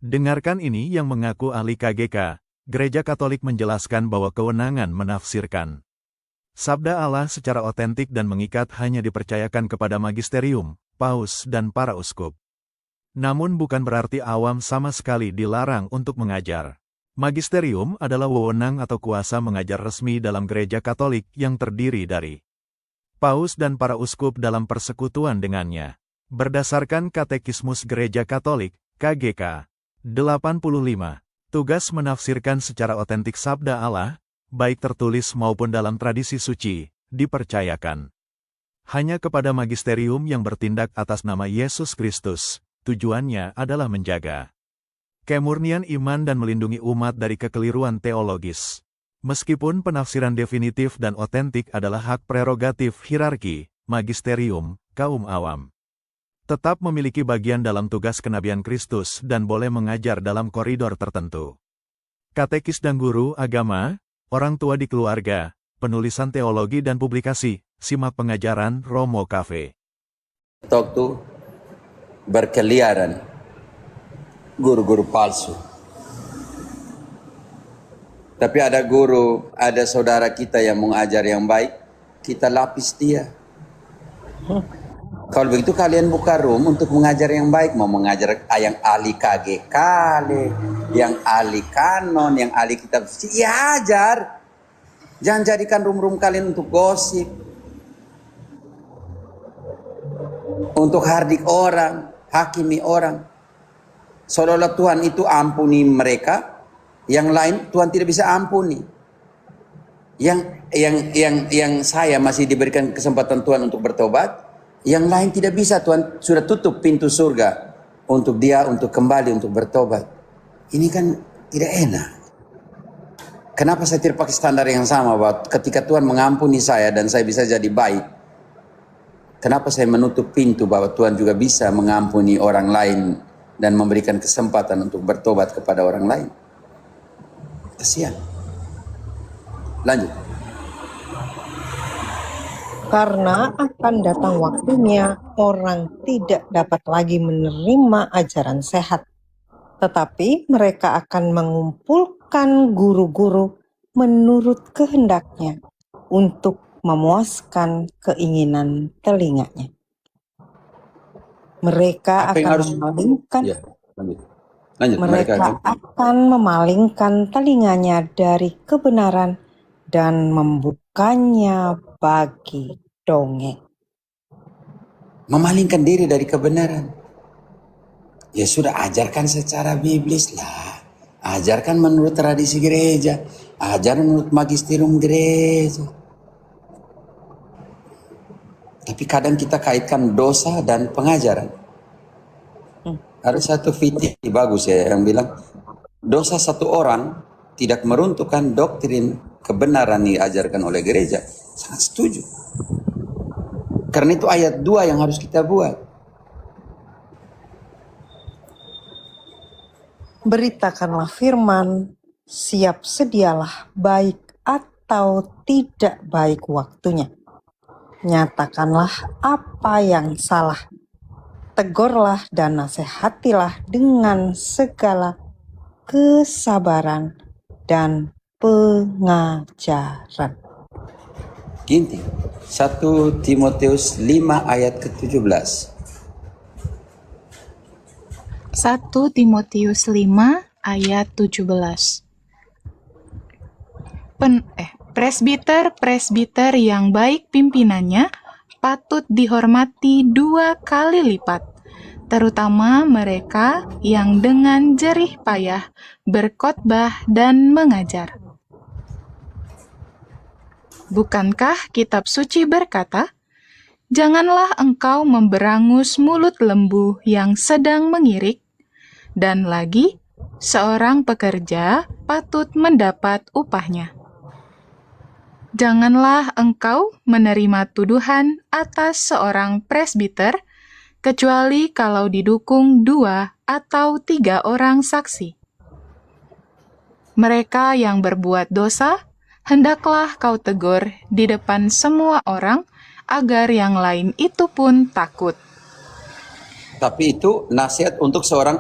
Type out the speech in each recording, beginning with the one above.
Dengarkan ini yang mengaku ahli KGK. Gereja Katolik menjelaskan bahwa kewenangan menafsirkan sabda Allah secara otentik dan mengikat hanya dipercayakan kepada magisterium, paus, dan para uskup. Namun bukan berarti awam sama sekali dilarang untuk mengajar. Magisterium adalah wewenang atau kuasa mengajar resmi dalam Gereja Katolik yang terdiri dari paus dan para uskup dalam persekutuan dengannya. Berdasarkan Katekismus Gereja Katolik, KGK 85, tugas menafsirkan secara otentik sabda Allah, baik tertulis maupun dalam tradisi suci, dipercayakan hanya kepada magisterium yang bertindak atas nama Yesus Kristus. Tujuannya adalah menjaga kemurnian iman dan melindungi umat dari kekeliruan teologis. Meskipun penafsiran definitif dan otentik adalah hak prerogatif hierarki, magisterium, kaum awam tetap memiliki bagian dalam tugas kenabian Kristus dan boleh mengajar dalam koridor tertentu. Katekis dan guru agama, orang tua di keluarga, penulisan teologi dan publikasi, simak pengajaran Romo Cafe. Waktu berkeliaran guru-guru palsu. Tapi ada guru, ada saudara kita yang mengajar yang baik, kita lapis dia. Kalau begitu kalian buka room untuk mengajar yang baik, mau mengajar yang ahli KGK, yang ahli kanon, yang ahli kitab suci, ya ajar. Jangan jadikan room-room kalian untuk gosip, untuk hardik orang, hakimi orang. Seolah-olah Tuhan itu ampuni mereka, yang lain Tuhan tidak bisa ampuni. Yang saya masih diberikan kesempatan Tuhan untuk bertobat, yang lain tidak bisa. Tuhan sudah tutup pintu surga untuk dia untuk kembali untuk bertobat. Ini kan tidak enak. Kenapa saya tidak pakai standar yang sama bahwa ketika Tuhan mengampuni saya dan saya bisa jadi baik, kenapa saya menutup pintu bahwa Tuhan juga bisa mengampuni orang lain dan memberikan kesempatan untuk bertobat kepada orang lain? Kasihan. Lanjut. Karena akan datang waktunya orang tidak dapat lagi menerima ajaran sehat, tetapi mereka akan mengumpulkan guru-guru menurut kehendaknya untuk memuaskan keinginan telinganya. Mereka Apa yang akan harus memalingkan ya, lanjut. mereka akan memalingkan telinganya dari kebenaran dan membukanya bagi dongeng. Memalingkan diri dari kebenaran. Ya sudah, ajarkan secara biblis lah. Ajarkan menurut tradisi gereja. Ajarkan menurut magisterium gereja. Tapi kadang kita kaitkan dosa dan pengajaran. Ada satu fikih bagus ya yang bilang, dosa satu orang tidak meruntuhkan doktrin kebenaran yang diajarkan oleh gereja. Sangat setuju. Karena itu ayat 2 yang harus kita buat. Beritakanlah firman, siap sedialah baik atau tidak baik waktunya. Nyatakanlah apa yang salah. Tegurlah dan nasihatilah dengan segala kesabaran dan pengajaran. Gini, 1 Timotius 5 ayat ke-17. 1 Timotius 5 ayat 17. Presbiter yang baik pimpinannya patut dihormati 2 kali lipat, terutama mereka yang dengan jerih payah berkhotbah dan mengajar. Bukankah kitab suci berkata, "Janganlah engkau memberangus mulut lembu yang sedang mengirik," dan lagi, "Seorang pekerja patut mendapat upahnya." Janganlah engkau menerima tuduhan atas seorang presbiter, kecuali kalau didukung 2 atau 3 orang saksi. Mereka yang berbuat dosa, hendaklah kau tegur di depan semua orang, agar yang lain itu pun takut. Tapi itu nasihat untuk seorang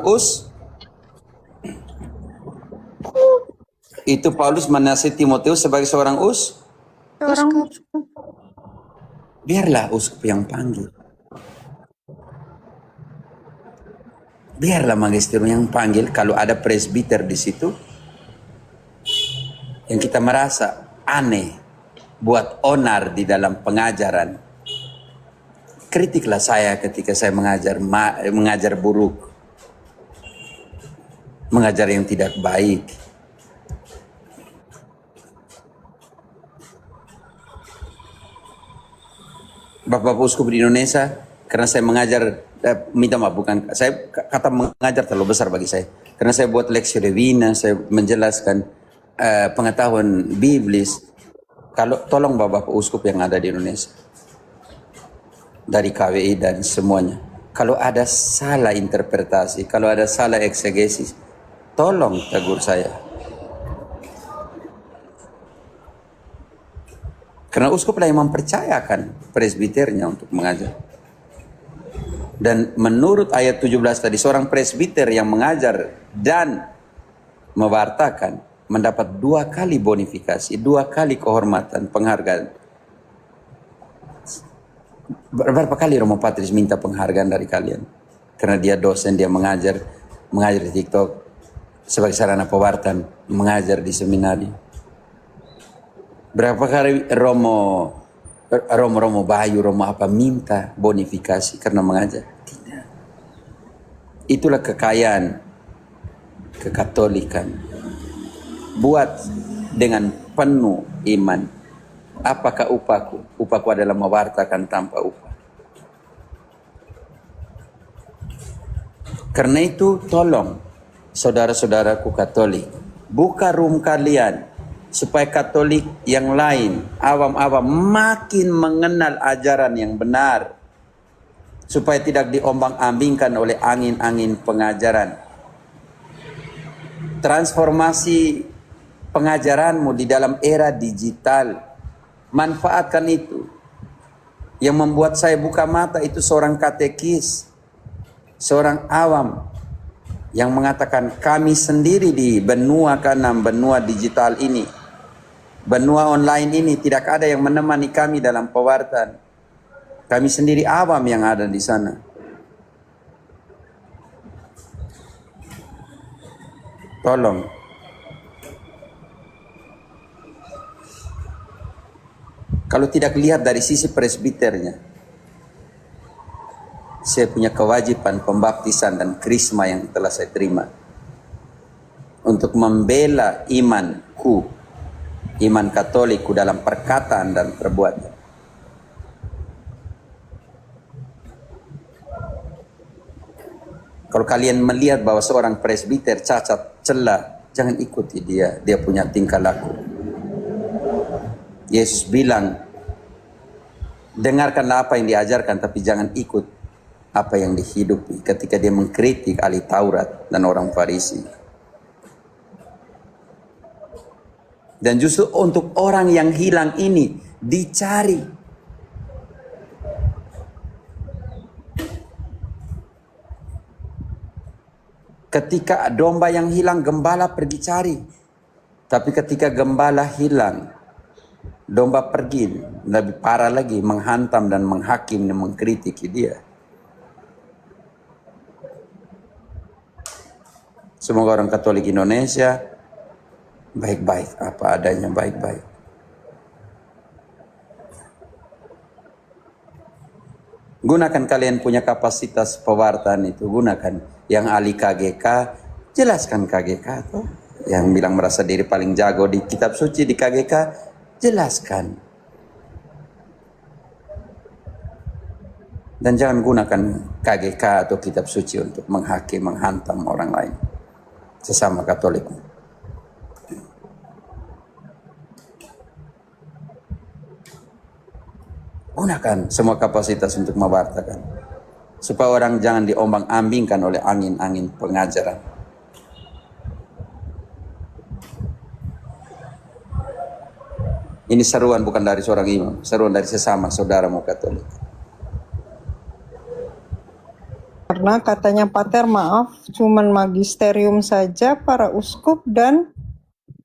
Itu Paulus menasihati Timotius sebagai seorang Seorang biarlah uskup yang panggil. Biarlah magisterium yang panggil. Kalau ada presbiter di situ yang kita merasa aneh, buat onar di dalam pengajaran, kritiklah saya ketika saya mengajar buruk, mengajar yang tidak baik. Bapak-bapak uskup di Indonesia, karena saya mengajar, minta maaf, bukan, saya kata mengajar terlalu besar bagi saya. Karena saya buat leksi divina, saya menjelaskan pengetahuan biblis. Kalau tolong bapak-bapak uskup yang ada di Indonesia, dari KWI dan semuanya, kalau ada salah interpretasi, kalau ada salah eksegesis, tolong tegur saya. Karena uskup lah yang mempercayakan presbiternya untuk mengajar. Dan menurut ayat 17 tadi, seorang presbiter yang mengajar dan mewartakan mendapat 2 kali bonifikasi, 2 kali kehormatan, penghargaan. Berapa kali Romo Patris minta penghargaan dari kalian? Karena dia dosen, dia mengajar di TikTok, sebagai sarana pewartaan, mengajar di seminari. Berapa kali Romo Bayu, Romo apa minta bonifikasi karena mengajar? Tidak. Itulah kekayaan kekatolikan. Buat dengan penuh iman. Apakah upahku? Upahku adalah mewartakan tanpa upah. Karena itu tolong saudara-saudaraku Katolik, buka room kalian supaya Katolik yang lain, awam-awam, makin mengenal ajaran yang benar, supaya tidak diombang-ambingkan oleh angin-angin pengajaran. Transformasi pengajaranmu di dalam era digital, manfaatkan itu. Yang membuat saya buka mata itu seorang katekis, seorang awam yang mengatakan kami sendiri di benua ke-6, benua digital ini, benua online ini, tidak ada yang menemani kami dalam pewartaan. Kami sendiri awam yang ada di sana. Tolong. Kalau tidak lihat dari sisi presbiternya, saya punya kewajiban pembaptisan dan krisma yang telah saya terima untuk membela imanku, iman Katolikku dalam perkataan dan perbuatan. Kalau kalian melihat bahwa seorang presbiter cacat, celah, jangan ikuti dia punya tingkah laku. Yesus bilang, dengarkanlah apa yang diajarkan, tapi jangan ikut apa yang dihidupi, ketika dia mengkritik ahli Taurat dan orang Farisi. Dan justru untuk orang yang hilang ini dicari. Ketika domba yang hilang, gembala pergi cari. Tapi ketika gembala hilang, domba pergi, lebih parah lagi, menghantam dan menghakim dan mengkritiki dia. Semoga orang Katolik Indonesia baik-baik, apa adanya, baik-baik. Gunakan kalian punya kapasitas pewartaan itu, gunakan. Yang ahli KGK, jelaskan KGK tuh. Yang bilang merasa diri paling jago di kitab suci di KGK, jelaskan. Dan jangan gunakan KGK atau kitab suci untuk menghakimi, menghantam orang lain, sesama Katolik. Gunakan semua kapasitas untuk mewartakan, supaya orang jangan diombang-ambingkan oleh angin-angin pengajaran. Ini seruan bukan dari seorang imam, seruan dari sesama saudaramu Katolik. karena katanya Pater, maaf, cuman magisterium saja para uskup dan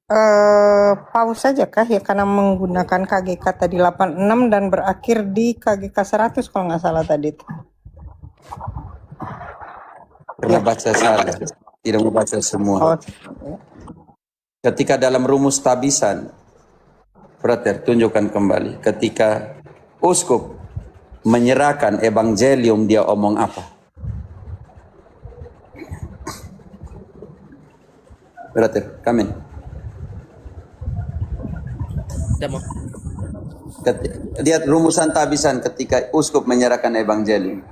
Paus saja kah ya, karena menggunakan KGK tadi 86 dan berakhir di KGK 100 kalau nggak salah tadi itu. Pernah baca salah, tidak mau baca semua. Oh, Ketika dalam rumus tabisan, Frater, tunjukkan kembali. Ketika uskup menyerahkan evangelium, dia omong apa? Frater, kami. Demo. Lihat rumusan tabisan ketika uskup menyerahkan evangelium.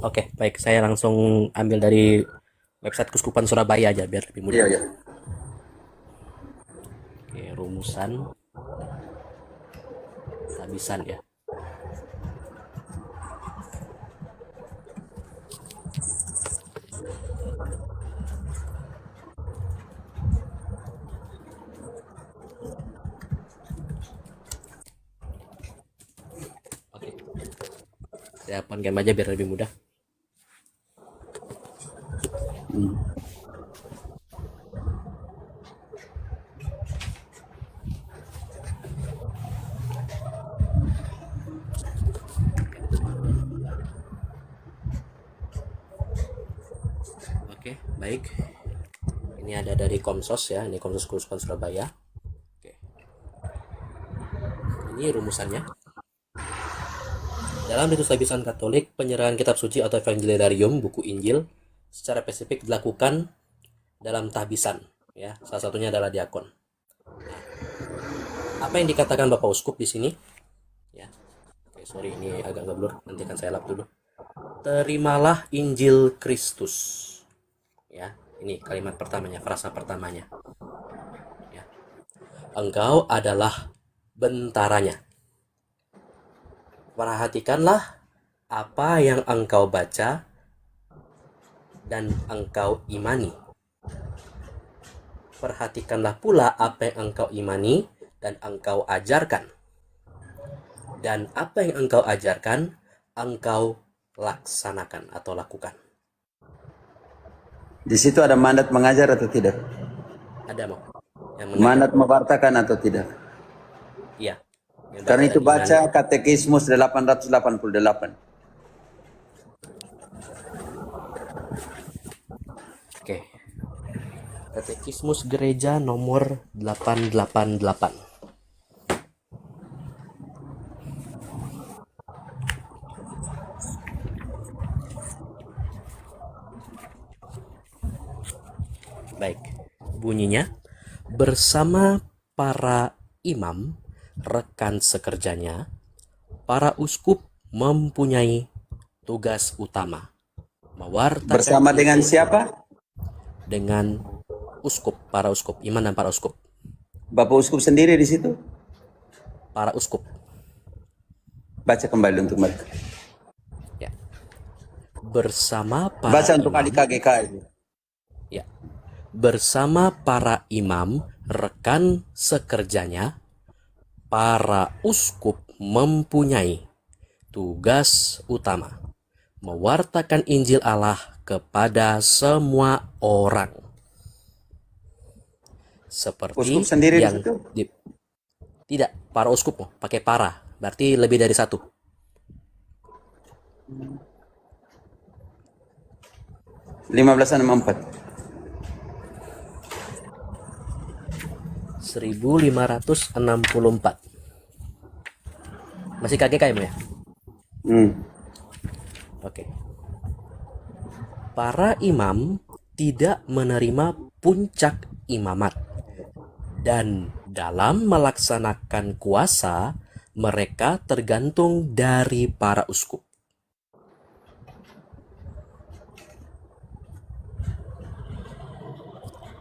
Oke, baik. Saya langsung ambil dari website Kuskupan Surabaya aja biar lebih mudah. Iya, iya. Oke, rumusan tabisan ya. Oke. Saya open game aja biar lebih mudah. Oke, baik. Ini ada dari Komsos ya, ini Komsos Kuskupan Surabaya. Oke. Ini rumusannya. Dalam ritus tabisan Katolik, penyerahan kitab suci atau Evangeliarium, buku Injil, secara spesifik dilakukan dalam tahbisan, ya. Salah satunya adalah diakon. Nah, apa yang dikatakan Bapak Uskup di sini? Ya. Oke, sorry ini agak nggak blur, nanti akan saya lap dulu. Terimalah Injil Kristus. Ya, ini kalimat pertamanya, frasa pertamanya. Ya. Engkau adalah bentaranya. Perhatikanlah apa yang engkau baca dan engkau imani. Perhatikanlah pula apa yang engkau imani dan engkau ajarkan. Dan apa yang engkau ajarkan, engkau laksanakan atau lakukan. Di situ ada mandat mengajar atau tidak? Ada mau? Yang Mandat mewartakan atau tidak? Iya. Yang Karena itu dengan- baca Katekismus 888. Oke. Katekismus Gereja nomor 888. Baik, bunyinya bersama para imam, rekan sekerjanya, para uskup mempunyai tugas utama mewartakan Bersama dengan Injil siapa? dengan uskup, para uskup, imam dan para uskup, Bapak Uskup sendiri di situ? para uskup. Baca kembali untuk mereka. Ya. Bersama para Baca untuk imam, ahli KGK itu. ya. Bersama para imam, rekan sekerjanya, para uskup mempunyai tugas utama mewartakan Injil Allah kepada semua orang. Seperti Uskup sendiri di yang situ? tidak, para uskup pakai para, berarti lebih dari satu. Lima 1564. 1564. Masih KGK ya, Mo, ya? Oke. Para imam tidak menerima puncak imamat, dan dalam melaksanakan kuasa mereka tergantung dari para uskup.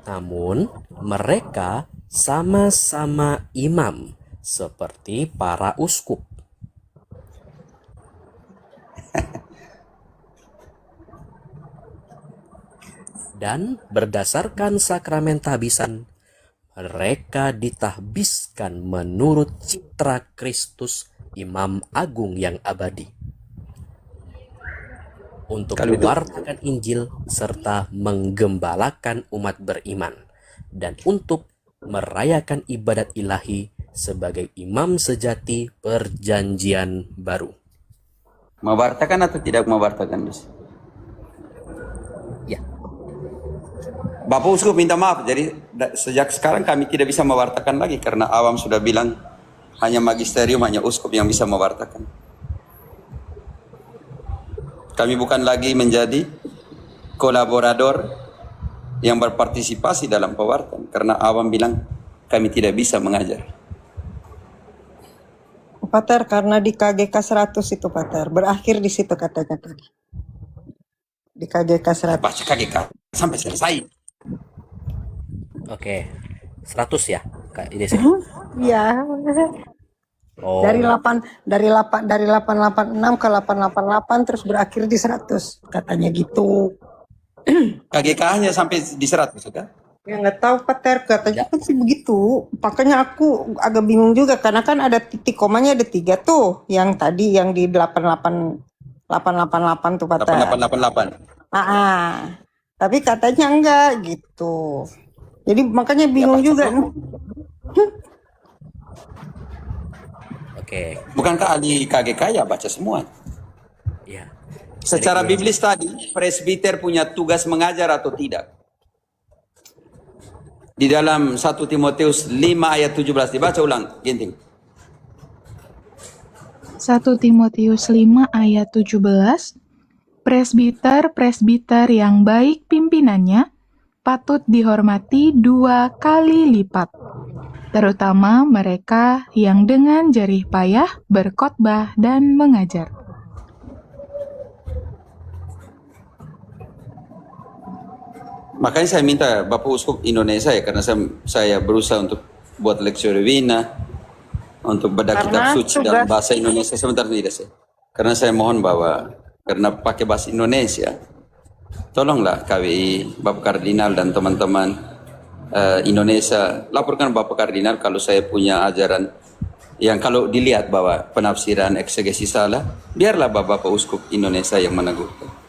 Namun mereka sama-sama imam seperti para uskup. Dan berdasarkan sakramen tahbisan, mereka ditahbiskan menurut citra Kristus Imam Agung yang abadi untuk Kalau itu- mewartakan Injil serta menggembalakan umat beriman dan untuk merayakan ibadat ilahi sebagai imam sejati perjanjian baru. Mewartakan atau tidak mewartakan? Ya, Bapak Uskup minta maaf, jadi sejak sekarang kami tidak bisa mewartakan lagi karena awam sudah bilang hanya magisterium, hanya uskup yang bisa mewartakan. Kami bukan lagi menjadi kolaborator yang berpartisipasi dalam pewartaan karena awam bilang kami tidak bisa mengajar. Pater, karena di KGK 100 itu Pater, berakhir di situ katanya tadi. Di KGK 100. Baca KGK sampai selesai. oke. 100 ya, Kak Ines ya? Iya. Oh, Dari 886 ke 888 terus berakhir di 100 katanya gitu. KGK hanya sampai di 100 kan? Ya nggak tahu Pater, katanya Ya. kan sih begitu. Makanya aku agak bingung juga karena kan ada titik komanya ada 3 tuh. Yang tadi yang di 888 tuh Pater. 8888. Tapi katanya enggak gitu. Jadi makanya bingung baca juga. oke. Bukankah ahli KGK ya baca semua? Ya. Secara biblis tadi, presbiter punya tugas mengajar atau tidak? Di dalam 1 Timotius 5 ayat 17, dibaca ulang, Ginting. 1 Timotius 5 ayat 17, presbiter yang baik pimpinannya patut dihormati 2 kali lipat, terutama mereka yang dengan jerih payah berkhotbah dan mengajar. Makanya saya minta Bapak Uskup Indonesia ya, karena saya berusaha untuk buat leksio divina, untuk bedah kitab Karena suci dalam bahasa Indonesia. Sebentar tidak sih. Karena saya mohon bahwa karena pakai bahasa Indonesia, tolonglah KWI, Bapak Kardinal dan teman-teman Indonesia, laporkan Bapak Kardinal kalau saya punya ajaran yang kalau dilihat bahwa penafsiran eksegesi salah, biarlah Bapak Uskup Indonesia yang meneguhkan.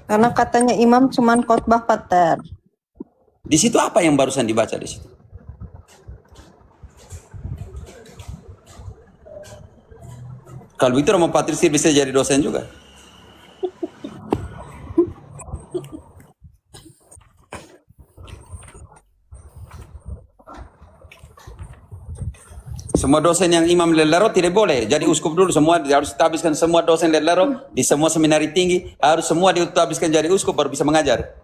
Karena katanya imam cuman khotbah Pater. Di situ apa yang barusan dibaca di situ? Kalau itu Romo Patrisir bisa jadi dosen juga. Semua dosen yang imam lelaro tidak boleh jadi uskup dulu, semua harus dihabiskan, semua dosen lelaro di semua seminari tinggi harus semua dihabiskan jadi uskup baru bisa mengajar.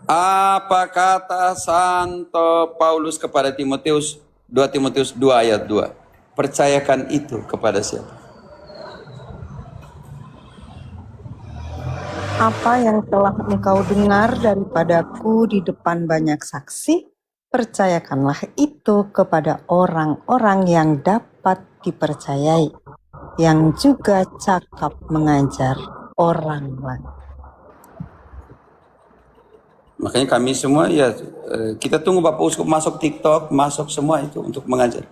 Apa kata Santo Paulus kepada Timotius? 2 Timotius 2 ayat 2. Percayakan itu kepada siapa? Apa yang telah engkau dengar daripadaku di depan banyak saksi, percayakanlah itu kepada orang-orang yang dapat dipercayai, yang juga cakap mengajar orang lain. Makanya kami semua ya kita tunggu Bapak Uskup masuk TikTok, masuk semua itu untuk mengajar.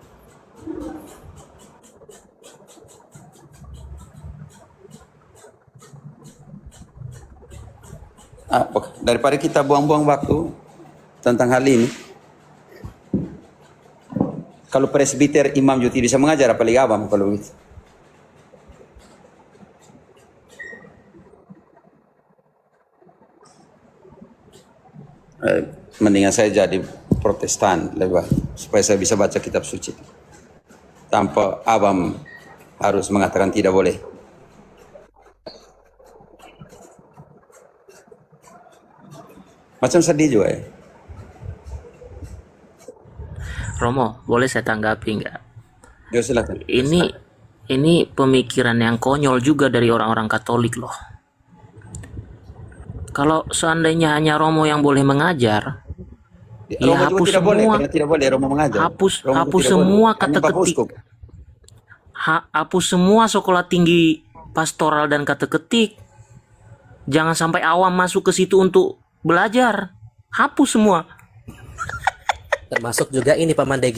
Daripada kita buang-buang waktu tentang hal ini, kalau presbiter imam juga tidak bisa mengajar, apalagi abang kalau begitu. Mendingan saya jadi Protestan lebih supaya saya bisa baca kitab suci tanpa abam harus mengatakan tidak boleh. Macam sedih juga ya. Romo, boleh saya tanggapi nggak? Ya silakan. Ini pemikiran yang konyol juga dari orang-orang Katolik loh. Kalau seandainya hanya Romo yang boleh mengajar, Romo juga hapus tidak boleh, semua. karena tidak boleh Romo mengajar. Hapus Romo hapus tidak semua boleh. kata Hanya Bapak ketik. Uskup. Hapus semua sekolah tinggi pastoral dan kata ketik. Jangan sampai awam masuk ke situ untuk belajar. Hapus semua. Termasuk juga ini Pak Mandegi